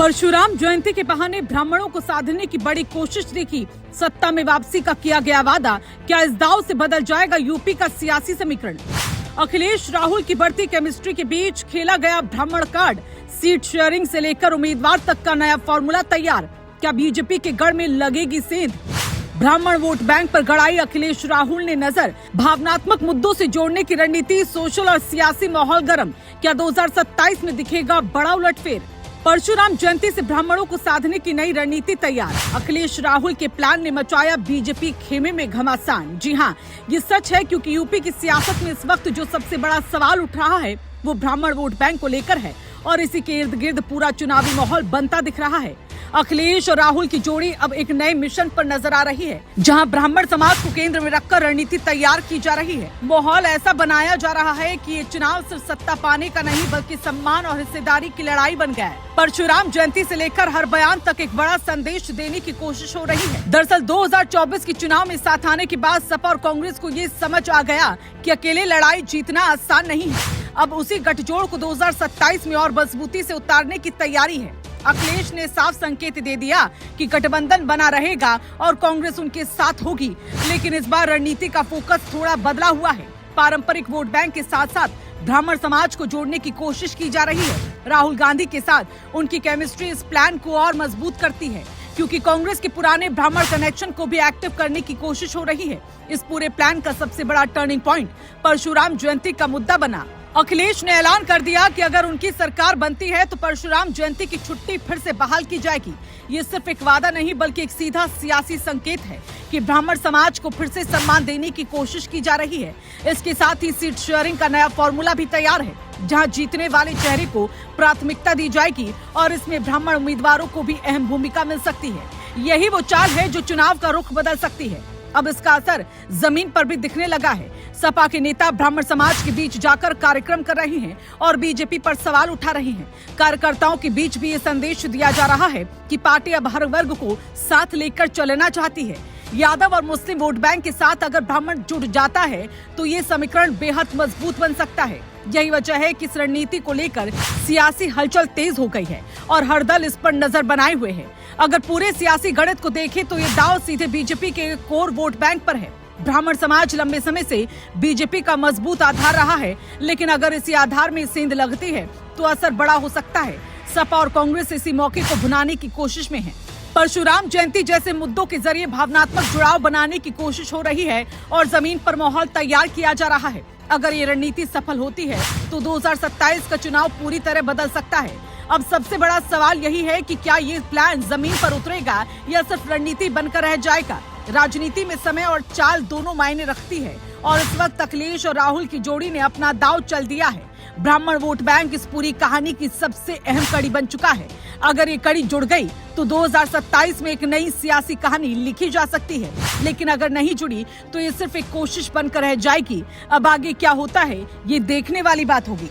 परशुराम जयंती के बहाने ब्राह्मणों को साधने की बड़ी कोशिश देखी। सत्ता में वापसी का किया गया वादा, क्या इस दाव से बदल जाएगा यूपी का सियासी समीकरण? अखिलेश राहुल की बढ़ती केमिस्ट्री के बीच खेला गया ब्राह्मण कार्ड। सीट शेयरिंग से लेकर उम्मीदवार तक का नया फॉर्मूला तैयार। क्या बीजेपी के गढ़ में लगेगी सेंध? ब्राह्मण वोट बैंक पर गड़ाई अखिलेश राहुल ने नजर। भावनात्मक मुद्दों से जोड़ने की रणनीति, सोशल और सियासी माहौल गर्म। क्या 2027 में दिखेगा बड़ा उलटफेर? परशुराम जयंती से ब्राह्मणों को साधने की नई रणनीति तैयार। अखिलेश राहुल के प्लान ने मचाया बीजेपी खेमे में घमासान। जी हां, ये सच है, क्योंकि यूपी की सियासत में इस वक्त जो सबसे बड़ा सवाल उठ रहा है वो ब्राह्मण वोट बैंक को लेकर है और इसी के इर्द गिर्द पूरा चुनावी माहौल बनता दिख रहा है। अखिलेश और राहुल की जोड़ी अब एक नए मिशन पर नजर आ रही है, जहां ब्राह्मण समाज को केंद्र में रखकर रणनीति तैयार की जा रही है। माहौल ऐसा बनाया जा रहा है कि ये चुनाव सिर्फ सत्ता पाने का नहीं बल्कि सम्मान और हिस्सेदारी की लड़ाई बन गया है। परशुराम जयंती से लेकर हर बयान तक एक बड़ा संदेश देने की कोशिश हो रही है। दरअसल 2024 के चुनाव में साथ आने के बाद सपा और कांग्रेस को ये समझ आ गया कि अकेले लड़ाई जीतना आसान नहीं है। अब उसी गठजोड़ को 2027 में और मजबूती से उतारने की तैयारी है। अखिलेश ने साफ संकेत दे दिया कि गठबंधन बना रहेगा और कांग्रेस उनके साथ होगी, लेकिन इस बार रणनीति का फोकस थोड़ा बदला हुआ है। पारंपरिक वोट बैंक के साथ साथ ब्राह्मण समाज को जोड़ने की कोशिश की जा रही है। राहुल गांधी के साथ उनकी केमिस्ट्री इस प्लान को और मजबूत करती है, क्योंकि कांग्रेस के पुराने ब्राह्मण कनेक्शन को भी एक्टिव करने की कोशिश हो रही है। इस पूरे प्लान का सबसे बड़ा टर्निंग पॉइंट परशुराम जयंती का मुद्दा बना। अखिलेश ने ऐलान कर दिया कि अगर उनकी सरकार बनती है तो परशुराम जयंती की छुट्टी फिर से बहाल की जाएगी। ये सिर्फ एक वादा नहीं बल्कि एक सीधा सियासी संकेत है कि ब्राह्मण समाज को फिर से सम्मान देने की कोशिश की जा रही है। इसके साथ ही सीट शेयरिंग का नया फॉर्मूला भी तैयार है, जहां जीतने वाले चेहरे को प्राथमिकता दी जाएगी और इसमें ब्राह्मण उम्मीदवारों को भी अहम भूमिका मिल सकती है। यही वो चाल है जो चुनाव का रुख बदल सकती है। अब इसका असर जमीन पर भी दिखने लगा है। सपा के नेता ब्राह्मण समाज के बीच जाकर कार्यक्रम कर रहे हैं और बीजेपी पर सवाल उठा रहे हैं। कार्यकर्ताओं के बीच भी ये संदेश दिया जा रहा है कि पार्टी अब हर वर्ग को साथ लेकर चलना चाहती है। यादव और मुस्लिम वोट बैंक के साथ अगर ब्राह्मण जुड़ जाता है तो ये समीकरण बेहद मजबूत बन सकता है। यही वजह है कि इस रणनीति को लेकर सियासी हलचल तेज हो गई है और हर दल इस पर नजर बनाए हुए है। अगर पूरे सियासी गणित को देखें तो ये दाव सीधे बीजेपी के कोर वोट बैंक पर है। ब्राह्मण समाज लंबे समय से बीजेपी का मजबूत आधार रहा है, लेकिन अगर इसी आधार में सेंध लगती है तो असर बड़ा हो सकता है। सपा और कांग्रेस इसी मौके को भुनाने की कोशिश में है। परशुराम जयंती जैसे मुद्दों के जरिए भावनात्मक जुड़ाव बनाने की कोशिश हो रही है और जमीन पर माहौल तैयार किया जा रहा है। अगर ये रणनीति सफल होती है तो 2027 का चुनाव पूरी तरह बदल सकता है। अब सबसे बड़ा सवाल यही है कि क्या ये प्लान जमीन पर उतरेगा या सिर्फ रणनीति बनकर रह जाएगा। राजनीति में समय और चाल दोनों मायने रखती है और इस वक्त अखिलेश और राहुल की जोड़ी ने अपना दांव चल दिया है। ब्राह्मण वोट बैंक इस पूरी कहानी की सबसे अहम कड़ी बन चुका है। अगर ये कड़ी जुड़ गई तो 2027 में एक नई सियासी कहानी लिखी जा सकती है, लेकिन अगर नहीं जुड़ी तो ये सिर्फ एक कोशिश बनकर रह जाएगी। अब आगे क्या होता है ये देखने वाली बात होगी।